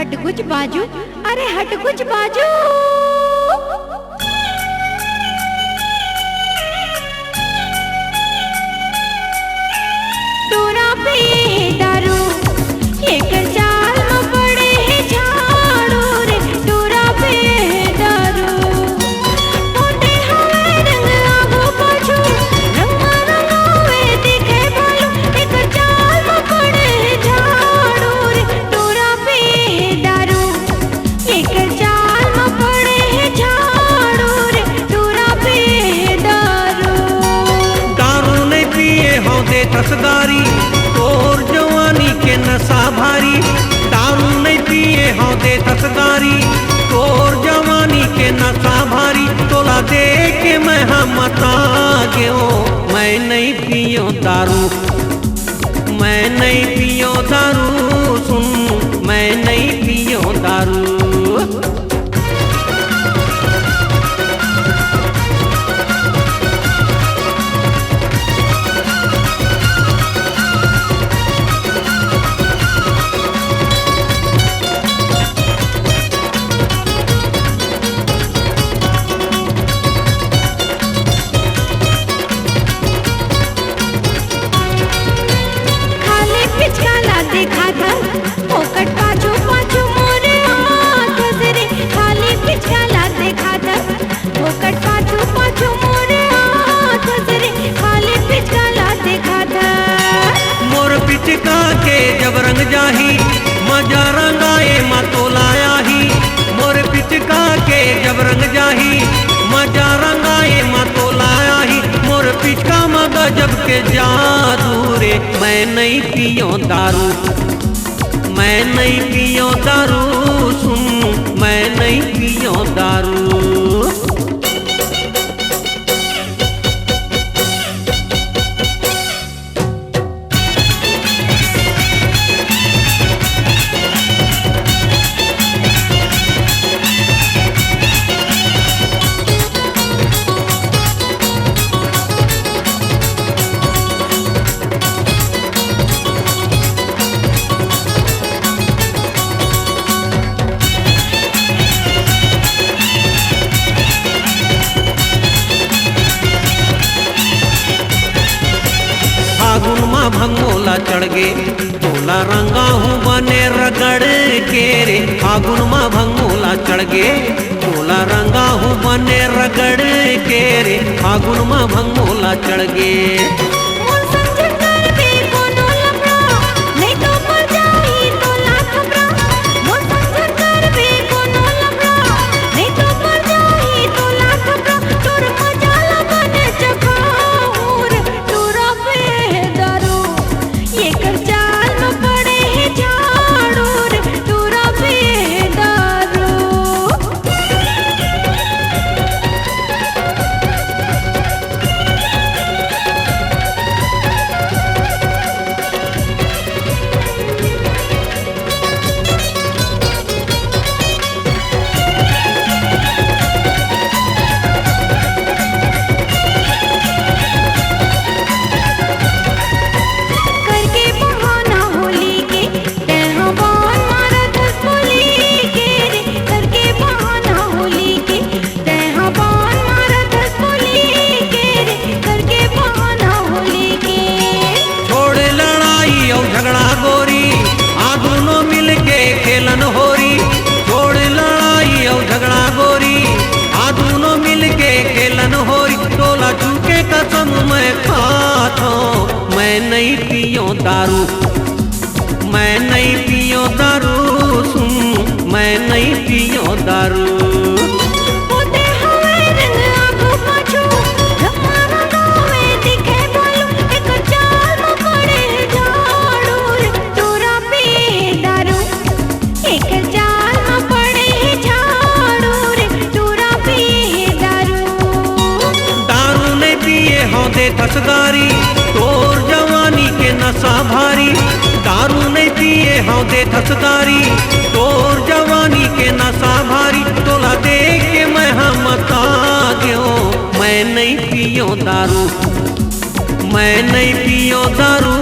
हट कुछ बाजू, अरे हट कुछ बाजू। टोरा पे दारू लेकर चाल में पड़े है झाड़ू रे, टोरा पे दारू मोटे हवे रंग आगो पाछू, रंगा रंगावे दिखे भालू, लेकर चाल में पड़े है झाड़ू रे, टोरा पे दारू लेकर चाल में पड़े है झाड़ू रे, टोरा पे दारू। दारू नहीं पिए हो दे तसगारी, तोर जवानी के नशा भारी। दारू नहीं पिए हो दे तसगारी, तोर जवानी के नशा भारी। तोला दे के मैं हम मता गयो, मैं नहीं पियो दारू, मैं नहीं पियो दारू। सुन मैं नहीं पियो दारू। खाली पिचकाला देखा था फोकट पाछू पाछू मोरे हाथ रे, खाली पिचकाला देखा था फोकट पाछू पाछू मोरे हाथ रे, खाली पिचकाला देखा था। मोर पिचका के जब रंग जाही, मजा रंगाए मा तोलाया ही। मोर पिचका के जब रंग जाही, मजा रंगाए मा तोलाया ही। मोर पिचका मा गजब के जादू रे, मैं नहीं पियो दारू, मैं नहीं पियो दारू। सुन मैं नहीं पियो दारू। फागुन माँ भंगोला चढ़ गे, तोला रंगा हूँ बने रगड़ के रे। फागुन माँ भंगोला चढ़ गे, तोला रंगा हूँ बने रगड़ के रे। फागुन माँ भंगोला चढ़ गे। मोर समझ कर भी कोनो लफड़ा, नहीं तो मर जाई तो लाख बरा। मोर समझ कर भी कोनो लफड़ा, नहीं तो मर जाई तो लाख बरा। तोर मजाला बने चखाऊर, टोरा पे दारू ये कर चाल में पड़े है झाड़ू रे, टोरा पे दारू। करके बहाना होली के तेहा बान मारा दस बोली के रे, करके बहाना होली के तेहा बान मारा दस बोली के रे, करके बहाना होली के। छोड़ लड़ाई और झगड़ा गोरी, आ दोनों मिल के खेलन होरी। छोड़ लड़ाई और झगड़ा गोरी, आ दोनों मिल के खेलन होरी। टोला चूके कसम मैं खाता हूँ, मैं नहीं पियो दारू, मैं नहीं पियो दारू। सुन मैं नहीं पियो दारू। मोटे हवे रंग आगो पाछू, रंगा रंगावे दिखे भालू, एकर चाल में पड़े झाड़ू रे, टोरा पे दारू एकर चाल में पड़े झाड़ू रे, टोरा पे दारू। दारू नहीं पिए हो दे तसगारी, तोर जवानी के नशा भारी। दारू नहीं पिए हो दे तसगारी, तोर जवानी के नशा भारी। तोला दे के मैं हम मता गयो, मैं नहीं पियो दारू, मैं नहीं पियो दारू।